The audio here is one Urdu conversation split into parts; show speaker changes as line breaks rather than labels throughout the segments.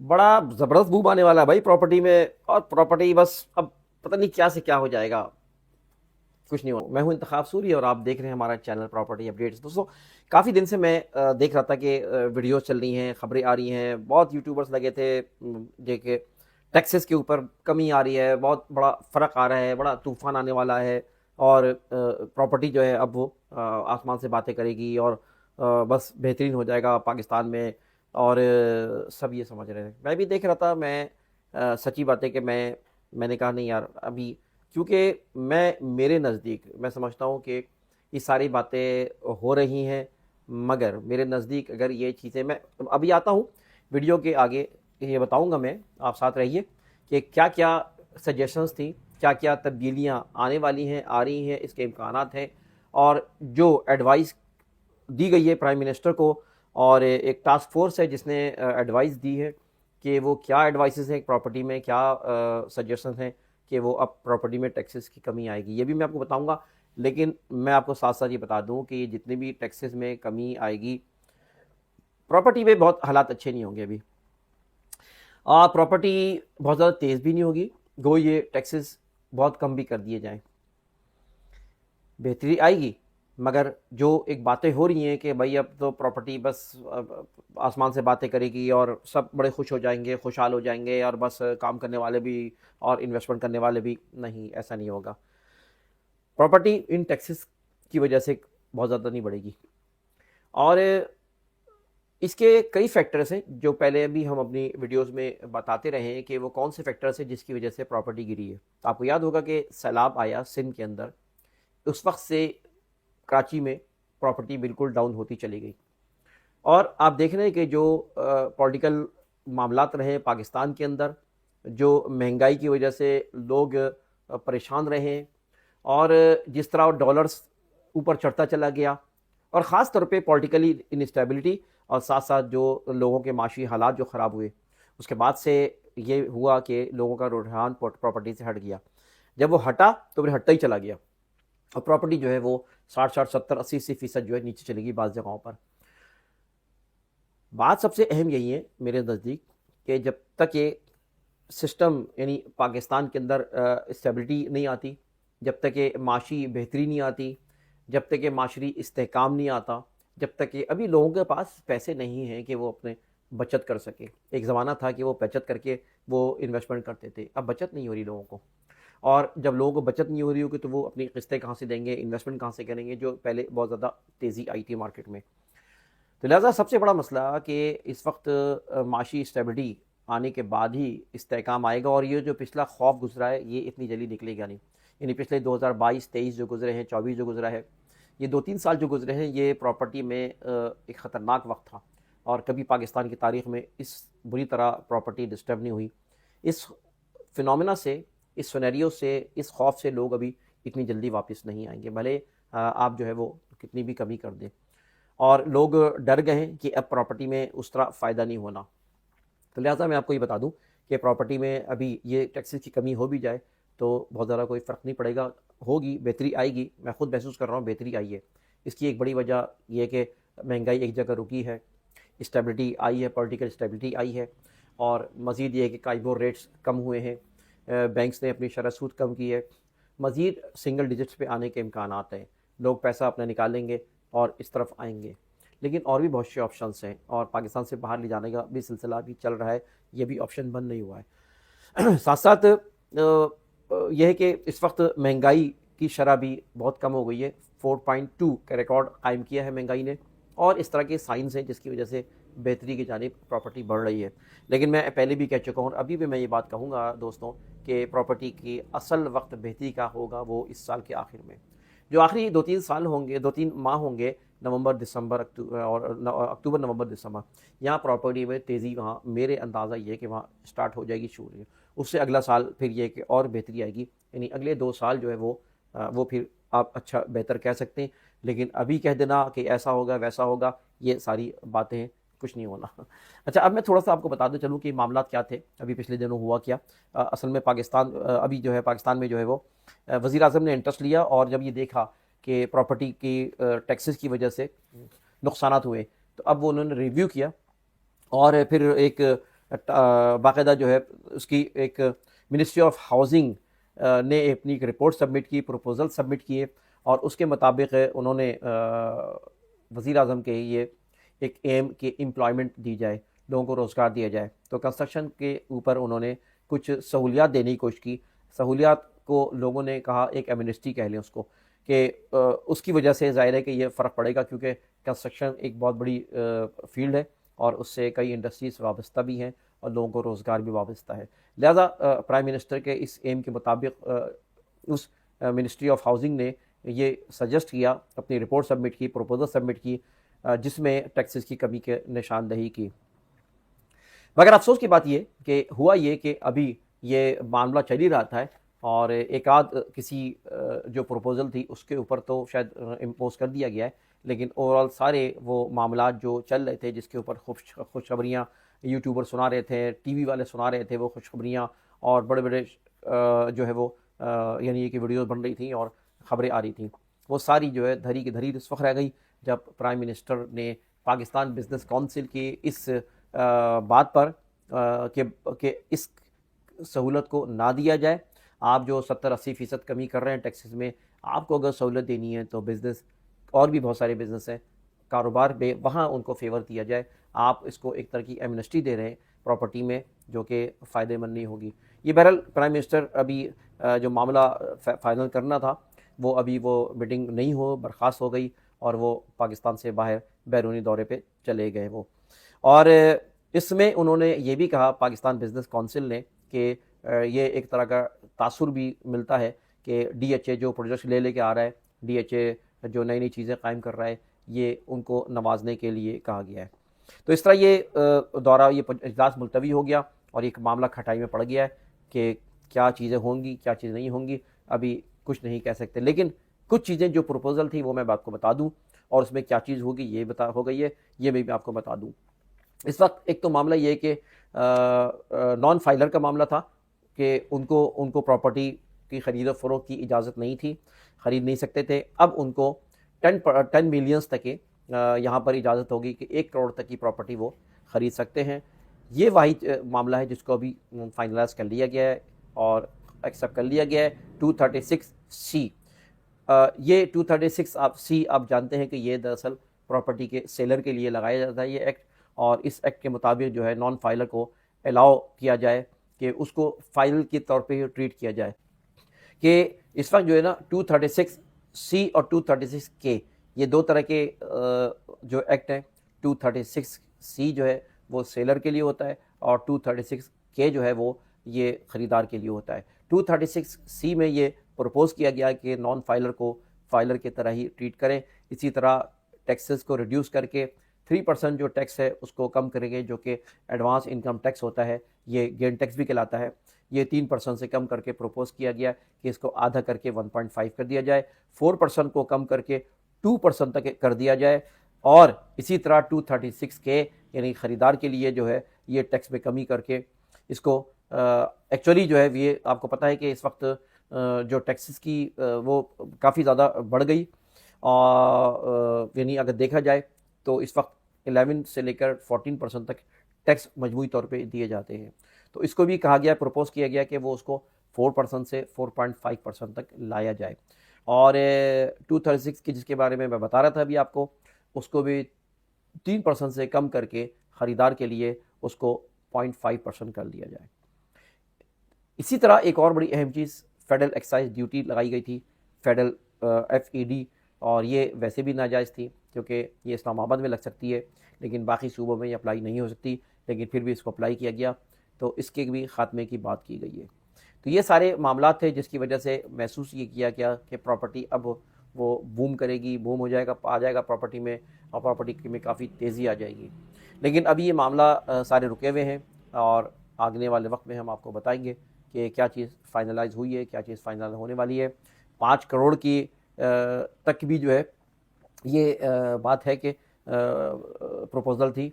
بڑا زبردست بوم آنے والا ہے بھائی پراپرٹی میں، اور پراپرٹی بس اب پتہ نہیں کیا سے کیا ہو جائے گا، کچھ نہیں ہو۔ میں ہوں انتخاب سوری اور آپ دیکھ رہے ہیں ہمارا چینل پراپرٹی اپڈیٹس۔ دوستوں کافی دن سے میں دیکھ رہا تھا کہ ویڈیوز چل رہی ہیں، خبریں آ رہی ہیں، بہت یوٹیوبرز لگے تھے جو کہ ٹیکسز کے اوپر کمی آ رہی ہے، بہت بڑا فرق آ رہا ہے، بڑا طوفان آنے والا ہے، اور پراپرٹی جو ہے اب وہ آسمان سے باتیں کرے گی، اور بس بہترین ہو جائے گا پاکستان میں، اور سب یہ سمجھ رہے ہیں۔ میں بھی دیکھ رہا تھا، میں سچی بات ہے کہ میں نے کہا نہیں یار ابھی، کیونکہ میرے نزدیک میں سمجھتا ہوں کہ یہ ساری باتیں ہو رہی ہیں، مگر میرے نزدیک اگر یہ چیزیں، میں ابھی آتا ہوں ویڈیو کے آگے یہ بتاؤں گا، میں آپ ساتھ رہیے کہ کیا کیا سجیشنز تھیں، کیا کیا تبدیلیاں آنے والی ہیں، آ رہی ہیں، اس کے امکانات ہیں، اور جو ایڈوائس دی گئی ہے پرائم منسٹر کو، اور ایک ٹاسک فورس ہے جس نے ایڈوائس دی ہے کہ وہ کیا ایڈوائسز ہیں پراپرٹی میں، کیا سجیشنز ہیں کہ وہ اب پراپرٹی میں ٹیکسز کی کمی آئے گی، یہ بھی میں آپ کو بتاؤں گا۔ لیکن میں آپ کو ساتھ ساتھ یہ بتا دوں کہ یہ جتنے بھی ٹیکسز میں کمی آئے گی، پراپرٹی میں بہت حالات اچھے نہیں ہوں گے ابھی، پراپرٹی بہت زیادہ تیز بھی نہیں ہوگی، گو یہ ٹیکسز بہت کم بھی کر دیے جائیں، بہتری آئے گی، مگر جو ایک باتیں ہو رہی ہیں کہ بھائی اب تو پراپرٹی بس آسمان سے باتیں کرے گی اور سب بڑے خوش ہو جائیں گے، خوشحال ہو جائیں گے، اور بس کام کرنے والے بھی اور انویسٹمنٹ کرنے والے بھی، نہیں ایسا نہیں ہوگا۔ پراپرٹی ان ٹیکسز کی وجہ سے بہت زیادہ نہیں بڑھے گی، اور اس کے کئی فیکٹرز ہیں جو پہلے بھی ہم اپنی ویڈیوز میں بتاتے رہے ہیں کہ وہ کون سے فیکٹرز ہیں جس کی وجہ سے پراپرٹی گری ہے۔ آپ کو یاد ہوگا کہ سیلاب آیا سندھ کے اندر، اس وقت سے کراچی میں پراپرٹی بالکل ڈاؤن ہوتی چلی گئی، اور آپ دیکھ رہے ہیں کہ جو پولیٹیکل معاملات رہے پاکستان کے اندر، جو مہنگائی کی وجہ سے لوگ پریشان رہے، اور جس طرح ڈالرز اوپر چڑھتا چلا گیا، اور خاص طور پہ پولیٹیکلی انسٹیبلٹی، اور ساتھ ساتھ جو لوگوں کے معاشی حالات جو خراب ہوئے، اس کے بعد سے یہ ہوا کہ لوگوں کا رجحان پراپرٹی سے ہٹ گیا۔ جب وہ ہٹا تو پھر ہٹتا ہی چلا گیا، اور پراپرٹی جو ہے وہ 60 70 80% جو ہے نیچے چلے گی بعض جگہوں پر۔ بات سب سے اہم یہی ہے میرے نزدیک کہ جب تک یہ سسٹم یعنی پاکستان کے اندر اسٹیبلٹی نہیں آتی، جب تک کہ معاشی بہتری نہیں آتی، جب تک کہ معاشری استحکام نہیں آتا، جب تک کہ ابھی لوگوں کے پاس پیسے نہیں ہیں کہ وہ اپنے بچت کر سکیں۔ ایک زمانہ تھا کہ وہ بچت کر کے وہ انویسٹمنٹ کرتے تھے، اب بچت نہیں ہو رہی لوگوں کو، اور جب لوگوں کو بچت نہیں ہو رہی ہوگی تو وہ اپنی قسطیں کہاں سے دیں گے، انویسٹمنٹ کہاں سے کریں گے، جو پہلے بہت زیادہ تیزی آئی تھی مارکیٹ میں۔ تو لہٰذا سب سے بڑا مسئلہ کہ اس وقت معاشی اسٹیبلٹی آنے کے بعد ہی استحکام آئے گا، اور یہ جو پچھلا خوف گزرا ہے یہ اتنی جلدی نکلے گا نہیں، یعنی پچھلے 2022 23 جو گزرے ہیں، 24 جو گزرا ہے، یہ 2-3 سال جو گزرے ہیں، یہ پراپرٹی میں ایک خطرناک وقت تھا، اور کبھی پاکستان کی تاریخ میں اس بری طرح پراپرٹی ڈسٹرب نہیں ہوئی۔ اس فنومینا سے، اس سینیریو سے، اس خوف سے لوگ ابھی اتنی جلدی واپس نہیں آئیں گے، بھلے آپ جو ہے وہ کتنی بھی کمی کر دیں، اور لوگ ڈر گئے ہیں کہ اب پراپرٹی میں اس طرح فائدہ نہیں ہونا۔ تو لہٰذا میں آپ کو یہ بتا دوں کہ پراپرٹی میں ابھی یہ ٹیکسز کی کمی ہو بھی جائے تو بہت زیادہ کوئی فرق نہیں پڑے گا، ہوگی بہتری آئے گی، میں خود محسوس کر رہا ہوں بہتری آئی ہے۔ اس کی ایک بڑی وجہ یہ ہے کہ مہنگائی ایک جگہ رکی ہے، اسٹیبلٹی آئی ہے، پولیٹیکل اسٹیبلٹی آئی ہے، اور مزید یہ ہے کہ کائبور ریٹس کم ہوئے ہیں، بینکس نے اپنی شرح سود کم کی ہے، مزید سنگل ڈیجٹس پہ آنے کے امکانات ہیں، لوگ پیسہ اپنا نکالیں گے اور اس طرف آئیں گے۔ لیکن اور بھی بہت سے آپشنس ہیں، اور پاکستان سے باہر لے جانے کا بھی سلسلہ بھی چل رہا ہے، یہ بھی آپشن بند نہیں ہوا ہے۔ ساتھ ساتھ یہ ہے کہ اس وقت مہنگائی کی شرح بھی بہت کم ہو گئی ہے، 4.2 کا ریکارڈ قائم کیا ہے مہنگائی نے، اور اس طرح کے سائنس ہیں جس کی وجہ سے بہتری کی جانب پراپرٹی بڑھ رہی ہے۔ لیکن میں پہلے بھی کہہ چکا ہوں، ابھی بھی میں یہ بات کہوں گا دوستوں کہ پراپرٹی کی اصل وقت بہتری کا ہوگا وہ اس سال کے آخر میں، جو آخری 2-3 سال ہوں گے، 2-3 ماہ ہوں گے، نومبر دسمبر اور اکتوبر نومبر دسمبر، یہاں پراپرٹی میں تیزی، وہاں میرے اندازہ یہ ہے کہ وہاں سٹارٹ ہو جائے گی، شروع ہے۔ اس سے اگلا سال پھر یہ کہ اور بہتری آئے گی، یعنی اگلے 2 سال جو ہے وہ پھر آپ اچھا بہتر کہہ سکتے ہیں، لیکن ابھی کہہ دینا کہ ایسا ہوگا ویسا ہوگا، یہ ساری باتیں ہیں، کچھ نہیں ہونا۔ اچھا، اب میں تھوڑا سا آپ کو بتا دوں چلوں کہ معاملات کیا تھے ابھی پچھلے دنوں، ہوا کیا اصل میں پاکستان ابھی جو ہے پاکستان میں جو ہے وہ وزیر اعظم نے انٹرسٹ لیا، اور جب یہ دیکھا کہ پراپرٹی کی ٹیکسز کی وجہ سے نقصانات ہوئے، تو اب وہ انہوں نے ریویو کیا، اور پھر ایک باقاعدہ جو ہے اس کی ایک منسٹری آف ہاؤسنگ نے اپنی ایک رپورٹ سبمٹ کی، پروپوزل سبمٹ کیے، اور اس کے مطابق انہوں نے وزیر اعظم کے یہ ایک ایم کہ امپلائمنٹ دی جائے، لوگوں کو روزگار دیا جائے۔ تو کنسٹرکشن کے اوپر انہوں نے کچھ سہولیات دینے کی کوشش کی۔ سہولیات کو لوگوں نے کہا ایک ایمنسٹی کہہ لیں اس کو، کہ اس کی وجہ سے ظاہر ہے کہ یہ فرق پڑے گا، کیونکہ کنسٹرکشن ایک بہت بڑی فیلڈ ہے اور اس سے کئی انڈسٹریز وابستہ بھی ہیں اور لوگوں کو روزگار بھی وابستہ ہے۔ لہذا پرائم منسٹر کے اس ایم کے مطابق اس منسٹری آف ہاؤسنگ نے یہ سجسٹ کیا، اپنی رپورٹ سبمٹ کی، پروپوزل سبمٹ کی، جس میں ٹیکسز کی کمی کے نشاندہی کی۔ مگر افسوس کی بات یہ کہ ہوا یہ کہ ابھی یہ معاملہ چل ہی رہا تھا، اور ایک آدھ کسی جو پروپوزل تھی اس کے اوپر تو شاید امپوز کر دیا گیا ہے، لیکن اوورال سارے وہ معاملات جو چل رہے تھے، جس کے اوپر خوشخبریاں یوٹیوبر سنا رہے تھے، ٹی وی والے سنا رہے تھے، وہ خوشخبریاں، اور بڑے بڑے جو ہے وہ یعنی کہ ویڈیوز بن رہی تھیں اور خبریں آ رہی تھیں، وہ ساری جو ہے دھری کی دھری اس وقت رہ گئی جب پرائم منسٹر نے پاکستان بزنس کونسل کی اس بات پر کہ اس سہولت کو نہ دیا جائے۔ آپ جو 70-80% کمی کر رہے ہیں ٹیکسز میں، آپ کو اگر سہولت دینی ہے تو بزنس، اور بھی بہت سارے بزنس ہیں، کاروبار میں، وہاں ان کو فیور دیا جائے۔ آپ اس کو ایک طرح کی ایمنسٹی دے رہے ہیں پراپرٹی میں، جو کہ فائدہ مند نہیں ہوگی۔ یہ بہرحال پرائم منسٹر ابھی جو معاملہ فائنل کرنا تھا، وہ ابھی وہ میٹنگ نہیں ہو، برخاست ہو گئی، اور وہ پاکستان سے باہر بیرونی دورے پہ چلے گئے وہ۔ اور اس میں انہوں نے یہ بھی کہا، پاکستان بزنس کونسل نے، کہ یہ ایک طرح کا تاثر بھی ملتا ہے کہ ڈی ایچ اے جو پروجیکٹ لے کے آ رہا ہے، ڈی ایچ اے جو نئی نئی چیزیں قائم کر رہا ہے، یہ ان کو نوازنے کے لیے کہا گیا ہے۔ تو اس طرح یہ دورہ، یہ اجلاس ملتوی ہو گیا، اور ایک معاملہ کھٹائی میں پڑ گیا ہے کہ کیا چیزیں ہوں گی، کیا چیزیں نہیں ہوں گی، ابھی کچھ نہیں کہہ سکتے۔ لیکن کچھ چیزیں جو پروپوزل تھی وہ میں آپ کو بتا دوں، اور اس میں کیا چیز ہوگی یہ ہو گئی ہے، یہ میں بھی آپ کو بتا دوں۔ اس وقت ایک تو معاملہ یہ ہے کہ نان فائلر کا معاملہ تھا کہ ان کو پراپرٹی کی خرید و فروخت کی اجازت نہیں تھی، خرید نہیں سکتے تھے۔ اب ان کو 10 ملینز تک یہاں پر اجازت ہوگی کہ 1 کروڑ تک کی پراپرٹی وہ خرید سکتے ہیں۔ یہ واحد معاملہ ہے جس کو ابھی فائنلائز کر لیا گیا ہے اور ایکسیپٹ کر لیا گیا ہے۔ 236C، یہ 236C آپ جانتے ہیں کہ یہ دراصل پراپرٹی کے سیلر کے لیے لگایا جاتا ہے یہ ایکٹ، اور اس ایکٹ کے مطابق جو ہے نان فائلر کو الاؤ کیا جائے کہ اس کو فائل کے طور پہ ٹریٹ کیا جائے۔ کہ اس وقت جو ہے نا 236C اور 236K، یہ دو طرح کے جو ایکٹ ہیں۔ 236C جو ہے وہ سیلر کے لیے ہوتا ہے، اور 236K جو ہے وہ یہ خریدار کے لیے ہوتا ہے۔ 236C میں یہ پروپوز کیا گیا کہ نان فائلر کو فائلر کی طرح ہی ٹریٹ کریں، اسی طرح ٹیکسز کو ریڈیوس کر کے 3% جو ٹیکس ہے اس کو کم کریں گے، جو کہ ایڈوانس انکم ٹیکس ہوتا ہے، یہ گین ٹیکس بھی کہلاتا ہے، یہ 3% سے کم کر کے پروپوز کیا گیا کہ اس کو آدھا کر کے 1.5 کر دیا جائے، 4% کو کم کر کے 2% تک کر دیا جائے، اور اسی طرح 236K یعنی خریدار کے لیے جو ہے یہ ٹیکس میں کمی کر کے اس کو ایکچولی جو ہے یہ آپ کو پتہ ہے کہ اس وقت جو ٹیکسز کی وہ کافی زیادہ بڑھ گئی، یعنی اگر دیکھا جائے تو اس وقت 11 سے لے کر 14% تک ٹیکس مجموعی طور پہ دیے جاتے ہیں۔ تو اس کو بھی کہا گیا، پروپوز کیا گیا کہ وہ اس کو 4% سے 4.5% تک لایا جائے، اور 236 کی جس کے بارے میں بتا رہا تھا ابھی آپ کو، اس کو بھی 3% سے کم کر کے خریدار کے لیے اس کو 0.5% کر دیا جائے۔ اسی طرح ایک اور بڑی اہم چیز، فیڈرل ایکسائز ڈیوٹی لگائی گئی تھی، فیڈرل FED، اور یہ ویسے بھی ناجائز تھی کیونکہ یہ اسلام آباد میں لگ سکتی ہے لیکن باقی صوبوں میں یہ اپلائی نہیں ہو سکتی، لیکن پھر بھی اس کو اپلائی کیا گیا، تو اس کے بھی خاتمے کی بات کی گئی ہے۔ تو یہ سارے معاملات تھے جس کی وجہ سے محسوس یہ کیا گیا کہ پراپرٹی اب وہ بوم کرے گی، بوم ہو جائے گا، آ جائے گا پراپرٹی میں، اور پراپرٹی میں کافی تیزی آ جائے گی۔ لیکن ابھی یہ معاملہ سارے رکے ہوئے ہیں، اور آگنے والے وقت میں ہم آپ کو بتائیں گے کہ کیا چیز فائنلائز ہوئی ہے، کیا چیز فائنل ہونے والی ہے۔ 5 کروڑ کی تک بھی جو ہے یہ بات ہے کہ پروپوزل تھی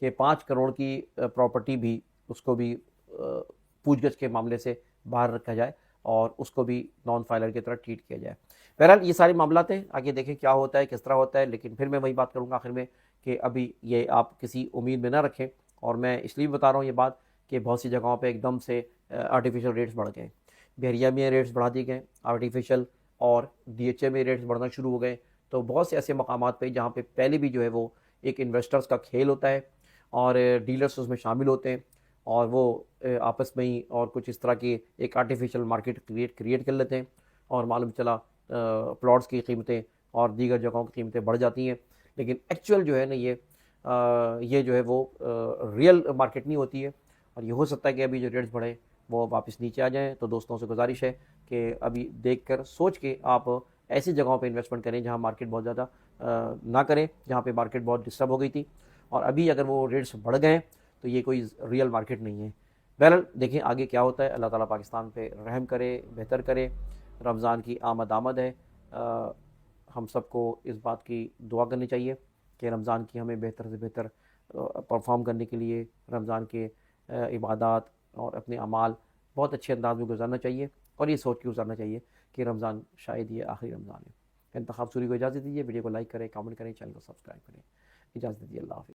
کہ 5 کروڑ کی پراپرٹی بھی اس کو بھی پوچھ گچھ کے معاملے سے باہر رکھا جائے، اور اس کو بھی نان فائلر کی طرح ٹریٹ کیا جائے۔ بہرحال یہ سارے معاملات ہیں، آگے دیکھیں کیا ہوتا ہے، کس طرح ہوتا ہے، لیکن پھر میں وہی بات کروں گا آخر میں کہ ابھی یہ آپ کسی امید میں نہ رکھیں، اور میں اس لیے بتا رہا ہوں یہ بات کہ بہت سی جگہوں پہ ایک دم سے آرٹیفیشل ریٹس بڑھ گئے، بحریہ میں ریٹس بڑھا دیے گئے آرٹیفیشل، اور ڈی ایچ اے میں ریٹس بڑھنا شروع ہو گئے۔ تو بہت سے ایسے مقامات پہ جہاں پہ پہلے بھی جو ہے وہ ایک انویسٹرز کا کھیل ہوتا ہے اور ڈیلرز اس میں شامل ہوتے ہیں، اور وہ آپس میں ہی اور کچھ اس طرح کی ایک آرٹیفیشل مارکیٹ کریٹ کر لیتے ہیں، اور معلوم چلا پلاٹس کی قیمتیں اور دیگر جگہوں کی قیمتیں بڑھ جاتی ہیں، لیکن ایکچوئل جو ہے نا یہ جو ہے وہ ریئل مارکیٹ نہیں ہوتی ہے، اور یہ ہو سکتا ہے کہ ابھی جو ریٹس بڑھے وہ واپس نیچے آ جائیں۔ تو دوستوں سے گزارش ہے کہ ابھی دیکھ کر سوچ کے آپ ایسی جگہوں پہ انویسٹمنٹ کریں جہاں مارکیٹ بہت زیادہ نہ کریں، جہاں پہ مارکیٹ بہت ڈسٹرب ہو گئی تھی، اور ابھی اگر وہ ریٹس بڑھ گئے تو یہ کوئی ریئل مارکیٹ نہیں ہے۔ بہرحال دیکھیں آگے کیا ہوتا ہے، اللہ تعالیٰ پاکستان پہ رحم کرے، بہتر کرے۔ رمضان کی آمد ہے، ہم سب کو اس بات کی دعا کرنی چاہیے کہ رمضان کی ہمیں بہتر سے بہتر پرفارم کرنے کے لیے رمضان کے عبادات اور اپنے اعمال بہت اچھے انداز میں گزارنا چاہیے، اور یہ سوچ کے گزارنا چاہیے کہ رمضان شاید یہ آخری رمضان ہے۔ انتخاب سوری کو اجازت دیجیے، ویڈیو کو لائک کریں، کامنٹ کریں، چینل کو سبسکرائب کریں۔ اجازت دیجیے، اللہ حافظ۔